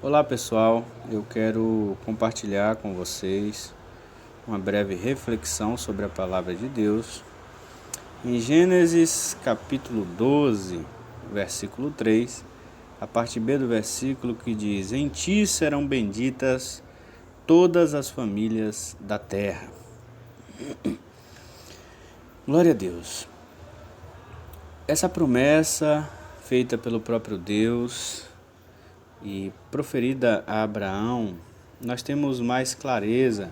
Olá pessoal, eu quero compartilhar com vocês uma breve reflexão sobre a palavra de Deus. Em Gênesis capítulo 12, versículo 3, a parte B do versículo que diz: Em ti serão benditas todas as famílias da terra. Glória a Deus. Essa promessa feita pelo próprio Deus e proferida a Abraão, nós temos mais clareza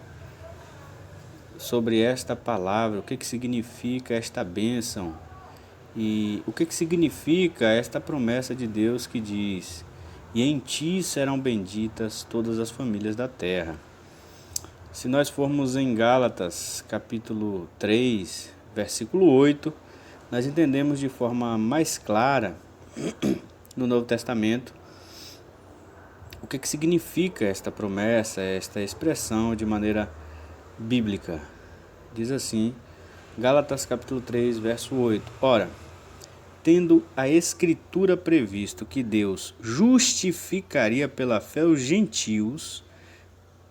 sobre esta palavra, o que significa esta bênção e o que significa esta promessa de Deus que diz: e em ti serão benditas todas as famílias da terra. Se nós formos em Gálatas capítulo 3, versículo 8, nós entendemos de forma mais clara no Novo Testamento o que significa esta promessa, esta expressão de maneira bíblica. Diz assim, Gálatas capítulo 3, verso 8. Ora, tendo a Escritura previsto que Deus justificaria pela fé os gentios,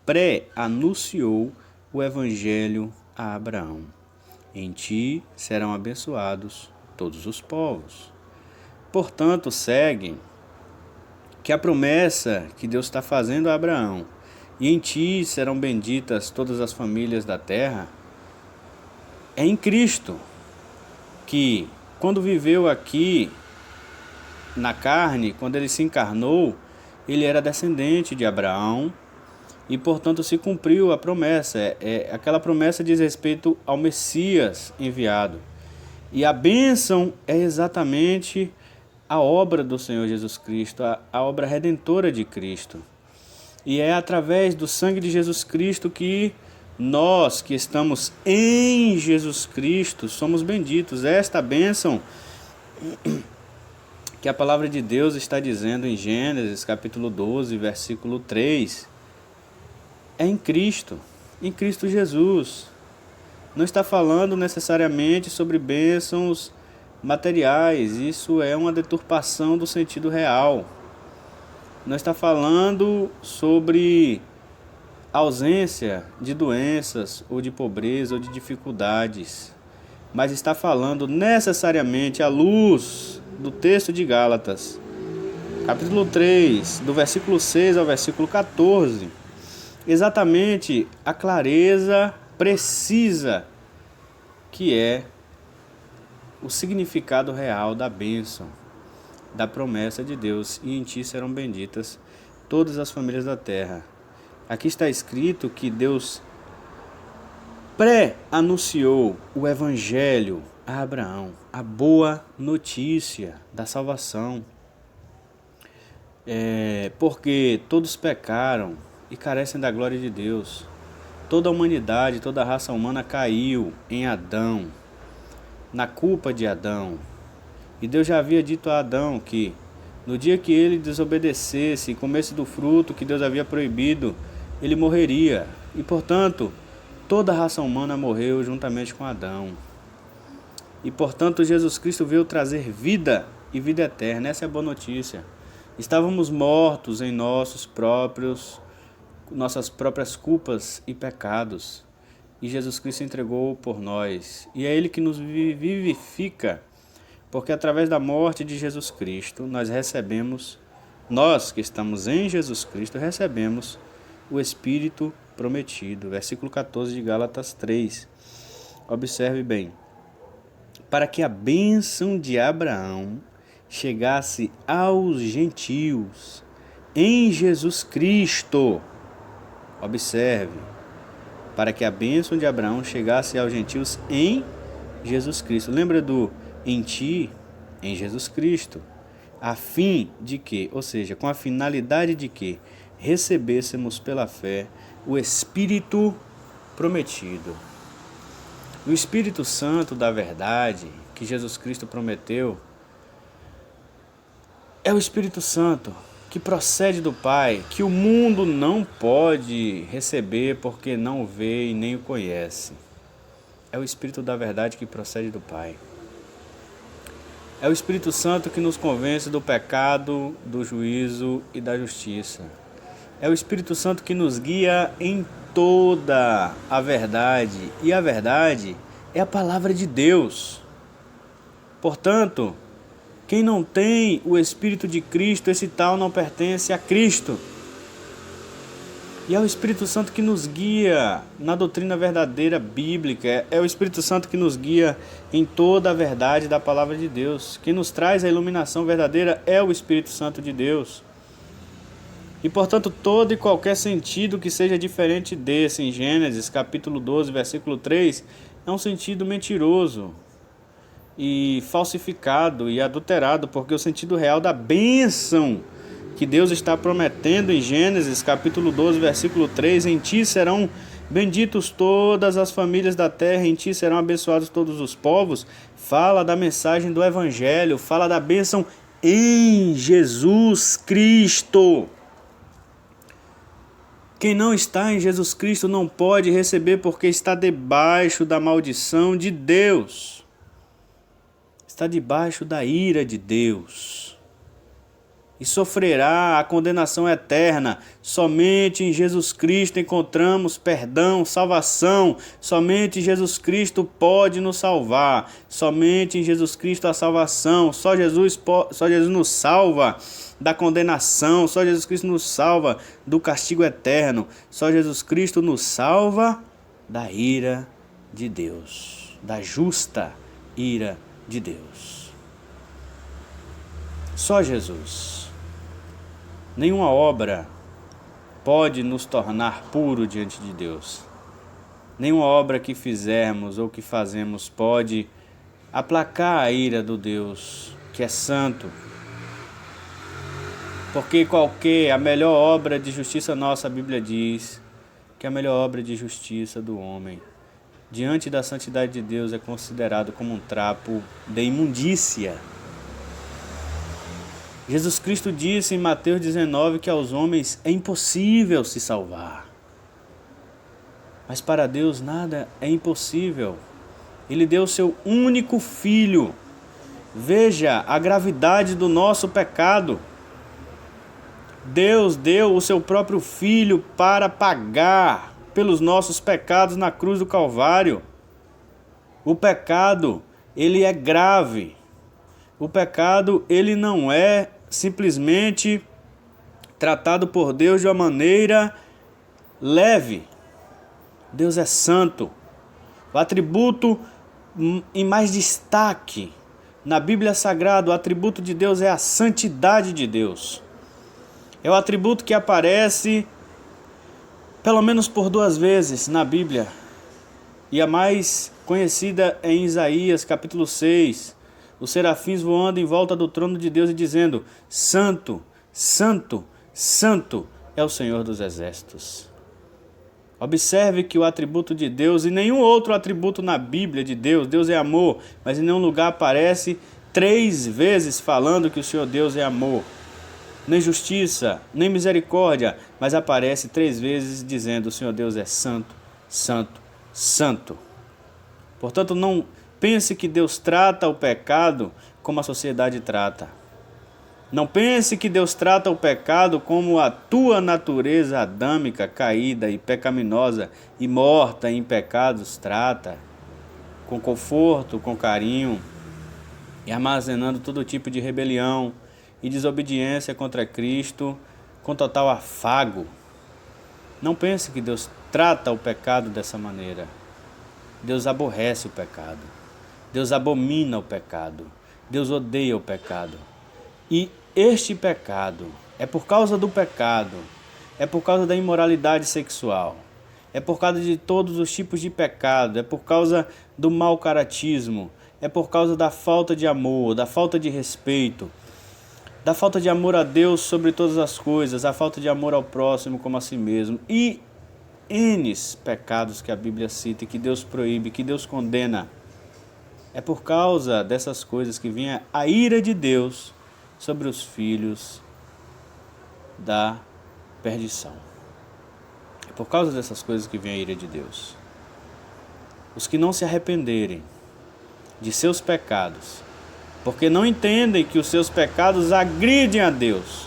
pré-anunciou o Evangelho a Abraão. Em ti serão abençoados todos os povos. Portanto, segue que a promessa que Deus está fazendo a Abraão, e em ti serão benditas todas as famílias da terra, é em Cristo, que quando viveu aqui na carne, quando ele se encarnou, ele era descendente de Abraão e, portanto, se cumpriu a promessa. Aquela promessa diz respeito ao Messias enviado. E a bênção é exatamente a obra do Senhor Jesus Cristo, a obra redentora de Cristo. E é através do sangue de Jesus Cristo que nós que estamos em Jesus Cristo somos benditos. Esta bênção que a palavra de Deus está dizendo em Gênesis capítulo 12, versículo 3, é em Cristo Jesus. Não está falando necessariamente sobre bênçãos materiais, isso é uma deturpação do sentido real. Não está falando sobre ausência de doenças, ou de pobreza, ou de dificuldades, mas está falando necessariamente à luz do texto de Gálatas, capítulo 3, do versículo 6 ao versículo 14, exatamente a clareza precisa que é o significado real da bênção, da promessa de Deus, e em ti serão benditas todas as famílias da terra. Aqui está escrito que Deus pré-anunciou o Evangelho a Abraão, a boa notícia da salvação. Porque todos pecaram e carecem da glória de Deus. Toda a humanidade, toda a raça humana caiu em Adão, na culpa de Adão. E Deus já havia dito a Adão que no dia que ele desobedecesse e comesse do fruto que Deus havia proibido, ele morreria. E, portanto, toda a raça humana morreu juntamente com Adão. E, portanto, Jesus Cristo veio trazer vida e vida eterna. Essa é a boa notícia. Estávamos mortos em nossas próprias culpas e pecados. E Jesus Cristo entregou por nós. E é Ele que nos vivifica. Porque através da morte de Jesus Cristo, nós que estamos em Jesus Cristo, recebemos o Espírito prometido. Versículo 14 de Gálatas 3. Observe bem. Para que a bênção de Abraão chegasse aos gentios em Jesus Cristo. Observe. Para que a bênção de Abraão chegasse aos gentios em Jesus Cristo. Lembra do em ti, em Jesus Cristo, a fim de que, ou seja, com a finalidade de que recebêssemos pela fé o Espírito prometido. O Espírito Santo da verdade que Jesus Cristo prometeu é o Espírito Santo que procede do Pai, que o mundo não pode receber porque não o vê e nem o conhece. É o Espírito da verdade que procede do Pai. É o Espírito Santo que nos convence do pecado, do juízo e da justiça. É o Espírito Santo que nos guia em toda a verdade. E a verdade é a palavra de Deus. Portanto, quem não tem o Espírito de Cristo, esse tal não pertence a Cristo. E é o Espírito Santo que nos guia na doutrina verdadeira bíblica. É o Espírito Santo que nos guia em toda a verdade da palavra de Deus. Quem nos traz a iluminação verdadeira é o Espírito Santo de Deus. E, portanto, todo e qualquer sentido que seja diferente desse, em Gênesis, capítulo 12, versículo 3, é um sentido mentiroso e falsificado e adulterado, porque o sentido real da bênção que Deus está prometendo em Gênesis, capítulo 12, versículo 3, em ti serão benditos todas as famílias da terra, em ti serão abençoados todos os povos, fala da mensagem do Evangelho, fala da bênção em Jesus Cristo. Quem não está em Jesus Cristo não pode receber porque está debaixo da maldição de Deus. Está debaixo da ira de Deus. E sofrerá a condenação eterna. Somente em Jesus Cristo encontramos perdão, salvação. Somente Jesus Cristo pode nos salvar. Somente em Jesus Cristo a salvação. Só Jesus nos salva da condenação. Só Jesus Cristo nos salva do castigo eterno. Só Jesus Cristo nos salva da ira de Deus. Da justa ira de Deus. Só Jesus. Nenhuma obra pode nos tornar puro diante de Deus. Nenhuma obra que fizermos ou que fazemos pode aplacar a ira do Deus que é santo. Porque a melhor obra de justiça nossa, a Bíblia diz que a melhor obra de justiça do homem, diante da santidade de Deus, é considerado como um trapo de imundícia. Jesus Cristo disse em Mateus 19 que aos homens é impossível se salvar. Mas para Deus nada é impossível. Ele deu o seu único filho. Veja a gravidade do nosso pecado. Deus deu o seu próprio filho para pagar pelos nossos pecados na cruz do Calvário. O pecado, ele é grave. O pecado, ele não é simplesmente tratado por Deus de uma maneira leve. Deus é santo. O atributo em mais destaque na Bíblia Sagrada, o atributo de Deus é a santidade de Deus. É o atributo que aparece pelo menos por 2 vezes na Bíblia. E a mais conhecida é em Isaías, capítulo 6. Os serafins voando em volta do trono de Deus e dizendo: Santo, Santo, Santo é o Senhor dos Exércitos. Observe que o atributo de Deus e nenhum outro atributo na Bíblia de Deus, Deus é amor, mas em nenhum lugar aparece 3 vezes falando que o Senhor Deus é amor. Nem justiça, nem misericórdia, mas aparece 3 vezes dizendo: o Senhor Deus é santo, santo, santo. Portanto, não pense que Deus trata o pecado como a sociedade trata. Não pense que Deus trata o pecado como a tua natureza adâmica, caída e pecaminosa e morta em pecados trata, com conforto, com carinho, e armazenando todo tipo de rebelião e desobediência contra Cristo com total afago. Não pense que Deus trata o pecado dessa maneira. Deus aborrece o pecado. Deus abomina o pecado. Deus odeia o pecado. E este pecado é por causa do pecado, é por causa da imoralidade sexual, é por causa de todos os tipos de pecado, é por causa do mau caratismo, é por causa da falta de amor, da falta de respeito, da falta de amor a Deus sobre todas as coisas, a falta de amor ao próximo como a si mesmo e N pecados que a Bíblia cita, que Deus proíbe, que Deus condena. É por causa dessas coisas que vinha a ira de Deus sobre os filhos da perdição. É por causa dessas coisas que vem a ira de Deus. Os que não se arrependerem de seus pecados, porque não entendem que os seus pecados agridem a Deus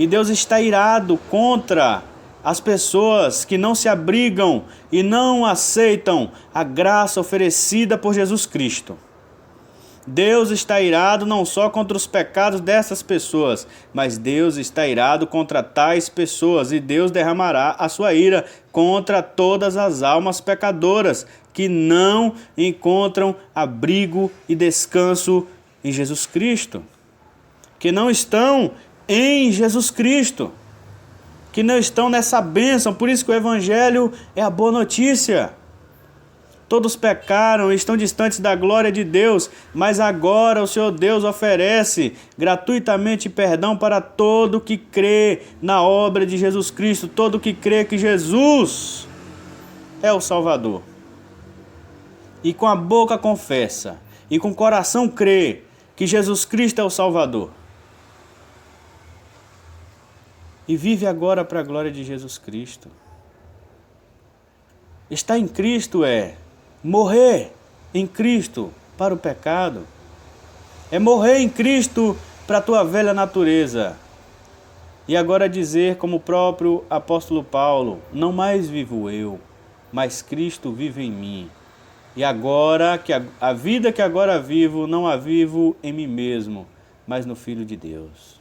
E Deus está irado contra as pessoas que não se abrigam e não aceitam a graça oferecida por Jesus Cristo. Deus está irado não só contra os pecados dessas pessoas, mas Deus está irado contra tais pessoas, e Deus derramará a sua ira contra todas as almas pecadoras que não encontram abrigo e descanso em Jesus Cristo, que não estão em Jesus Cristo, que não estão nessa bênção. Por isso que o Evangelho é a boa notícia. Todos pecaram e estão distantes da glória de Deus, mas agora o Senhor Deus oferece gratuitamente perdão para todo que crê na obra de Jesus Cristo, todo que crê que Jesus é o Salvador. E com a boca confessa, e com o coração crê que Jesus Cristo é o Salvador. E vive agora para a glória de Jesus Cristo. Estar em Cristo é morrer em Cristo para o pecado. É morrer em Cristo para a tua velha natureza. E agora dizer, como o próprio apóstolo Paulo: não mais vivo eu, mas Cristo vive em mim. E agora, que a vida que agora vivo, não a vivo em mim mesmo, mas no Filho de Deus.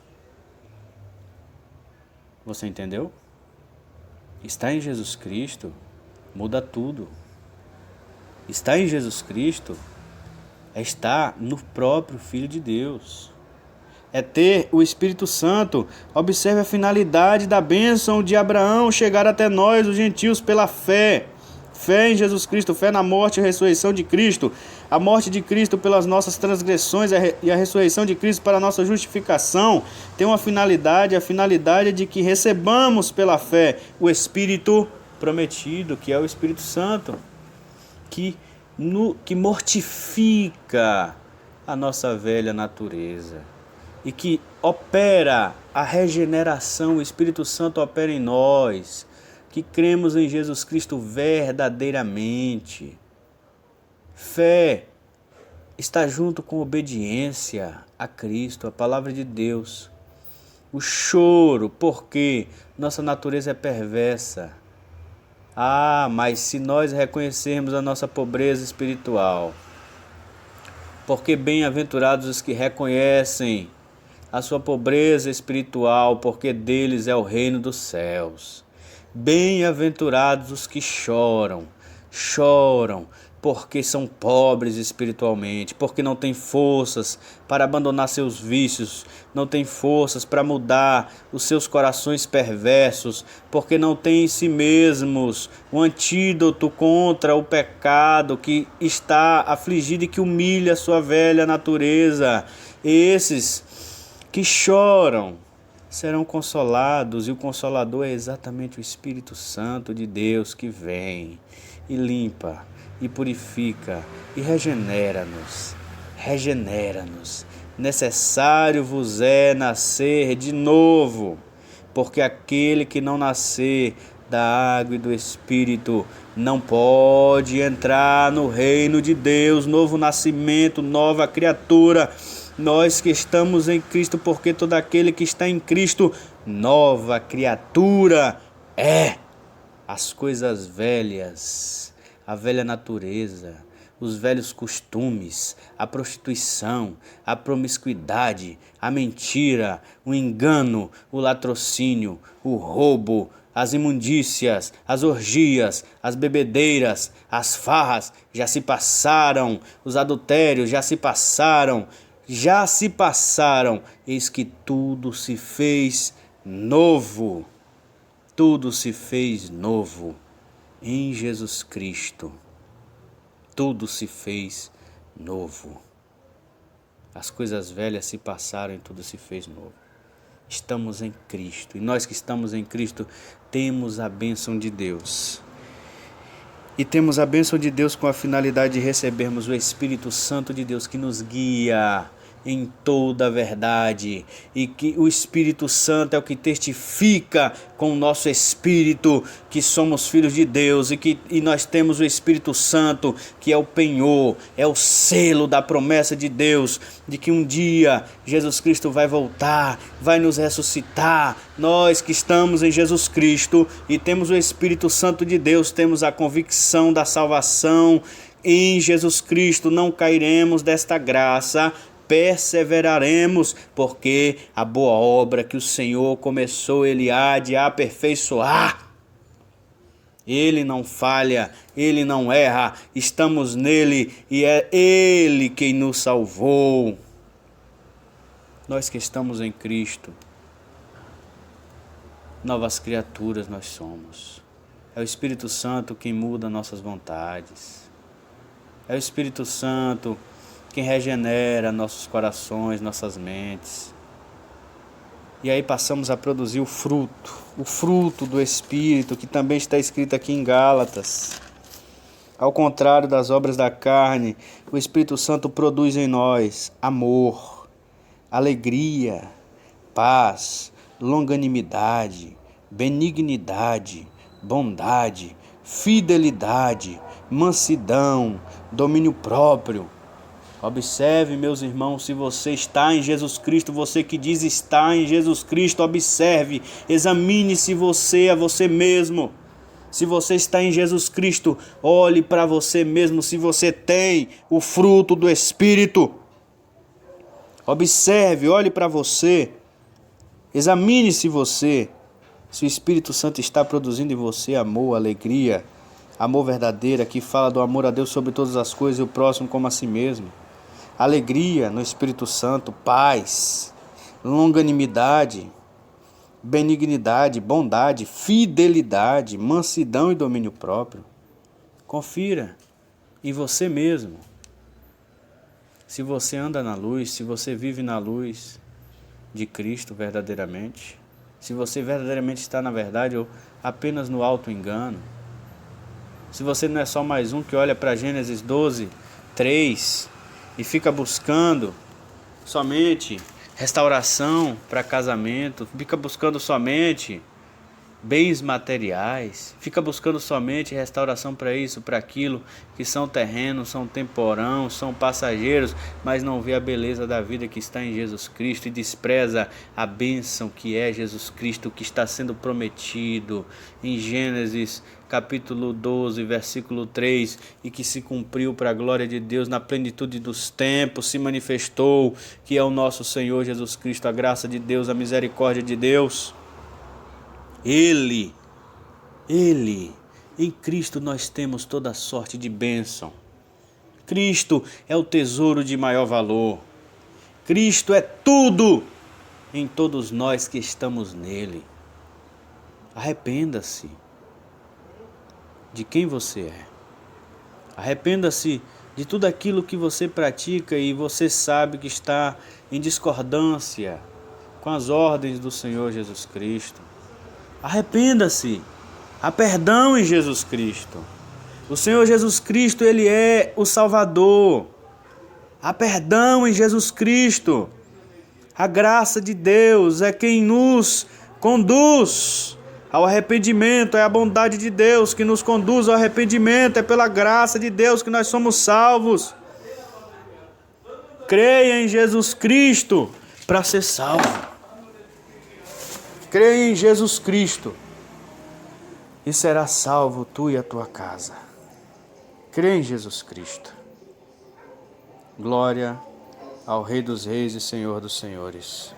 Você entendeu? Estar em Jesus Cristo muda tudo. Estar em Jesus Cristo é estar no próprio Filho de Deus. É ter o Espírito Santo. Observe a finalidade da bênção de Abraão chegar até nós, os gentios, pela fé. Fé em Jesus Cristo, fé na morte e ressurreição de Cristo. A morte de Cristo pelas nossas transgressões e a ressurreição de Cristo para a nossa justificação tem uma finalidade, a finalidade de que recebamos pela fé o Espírito prometido, que é o Espírito Santo, que mortifica a nossa velha natureza e que opera a regeneração. O Espírito Santo opera em nós, que cremos em Jesus Cristo verdadeiramente. Fé está junto com obediência a Cristo, a palavra de Deus. O choro, porque nossa natureza é perversa. Mas se nós reconhecermos a nossa pobreza espiritual, porque bem-aventurados os que reconhecem a sua pobreza espiritual, porque deles é o reino dos céus. Bem-aventurados os que choram, porque são pobres espiritualmente, porque não têm forças para abandonar seus vícios, não têm forças para mudar os seus corações perversos, porque não têm em si mesmos um antídoto contra o pecado que está afligido e que humilha a sua velha natureza. Esses que choram serão consolados, e o Consolador é exatamente o Espírito Santo de Deus, que vem e limpa e purifica e regenera-nos. Necessário vos é nascer de novo, porque aquele que não nascer da água e do Espírito não pode entrar no reino de Deus. Novo nascimento, nova criatura. Nós que estamos em Cristo, porque todo aquele que está em Cristo, nova criatura é. As coisas velhas, a velha natureza, os velhos costumes, a prostituição, a promiscuidade, a mentira, o engano, o latrocínio, o roubo, as imundícias, as orgias, as bebedeiras, as farras já se passaram, os adultérios já se passaram, eis que tudo se fez novo. Tudo se fez novo em Jesus Cristo. Tudo se fez novo. As coisas velhas se passaram e tudo se fez novo. Estamos em Cristo, e nós que estamos em Cristo temos a bênção de Deus. E temos a bênção de Deus com a finalidade de recebermos o Espírito Santo de Deus, que nos guia em toda a verdade, e que o Espírito Santo é o que testifica com o nosso espírito que somos filhos de Deus, e nós temos o Espírito Santo, que é o penhor, é o selo da promessa de Deus, de que um dia Jesus Cristo vai voltar, vai nos ressuscitar. Nós que estamos em Jesus Cristo e temos o Espírito Santo de Deus, temos a convicção da salvação em Jesus Cristo, não cairemos desta graça, perseveraremos, porque a boa obra que o Senhor começou, Ele há de aperfeiçoar. Ele não falha, Ele não erra, estamos nele e é Ele quem nos salvou. Nós que estamos em Cristo, novas criaturas nós somos. É o Espírito Santo quem muda nossas vontades. É o Espírito Santo quem regenera nossos corações, nossas mentes. E aí passamos a produzir o fruto do Espírito, que também está escrito aqui em Gálatas. Ao contrário das obras da carne, o Espírito Santo produz em nós amor, alegria, paz, longanimidade, benignidade, bondade, fidelidade, mansidão, domínio próprio. Observe, meus irmãos, se você está em Jesus Cristo, você que diz estar em Jesus Cristo, observe, examine-se a você mesmo. Se você está em Jesus Cristo, olhe para você mesmo se você tem o fruto do Espírito. Observe, olhe para você, examine-se você, se o Espírito Santo está produzindo em você amor, alegria, amor verdadeiro, que fala do amor a Deus sobre todas as coisas e o próximo como a si mesmo. Alegria no Espírito Santo, paz, longanimidade, benignidade, bondade, fidelidade, mansidão e domínio próprio. Confira em você mesmo. Se você anda na luz, se você vive na luz de Cristo verdadeiramente, se você verdadeiramente está na verdade ou apenas no auto-engano, se você não é só mais um que olha para Gênesis 12, 3 e fica buscando somente restauração para casamento, fica buscando somente bens materiais, fica buscando somente restauração para isso, para aquilo, que são terrenos, são temporão, são passageiros, mas não vê a beleza da vida que está em Jesus Cristo e despreza a bênção que é Jesus Cristo, que está sendo prometido em Gênesis capítulo 12, versículo 3, e que se cumpriu para a glória de Deus na plenitude dos tempos, se manifestou, que é o nosso Senhor Jesus Cristo, a graça de Deus, a misericórdia de Deus. Ele, em Cristo nós temos toda sorte de bênção. Cristo é o tesouro de maior valor. Cristo é tudo em todos nós que estamos nele. Arrependa-se de quem você é. Arrependa-se de tudo aquilo que você pratica e você sabe que está em discordância com as ordens do Senhor Jesus Cristo. Arrependa-se. Há perdão em Jesus Cristo. O Senhor Jesus Cristo, Ele é o Salvador. Há perdão em Jesus Cristo. A graça de Deus é quem nos conduz ao arrependimento. É a bondade de Deus que nos conduz ao arrependimento. É pela graça de Deus que nós somos salvos. Creia em Jesus Cristo para ser salvo. Creia em Jesus Cristo e será salvo tu e a tua casa. Creia em Jesus Cristo. Glória ao Rei dos Reis e Senhor dos Senhores.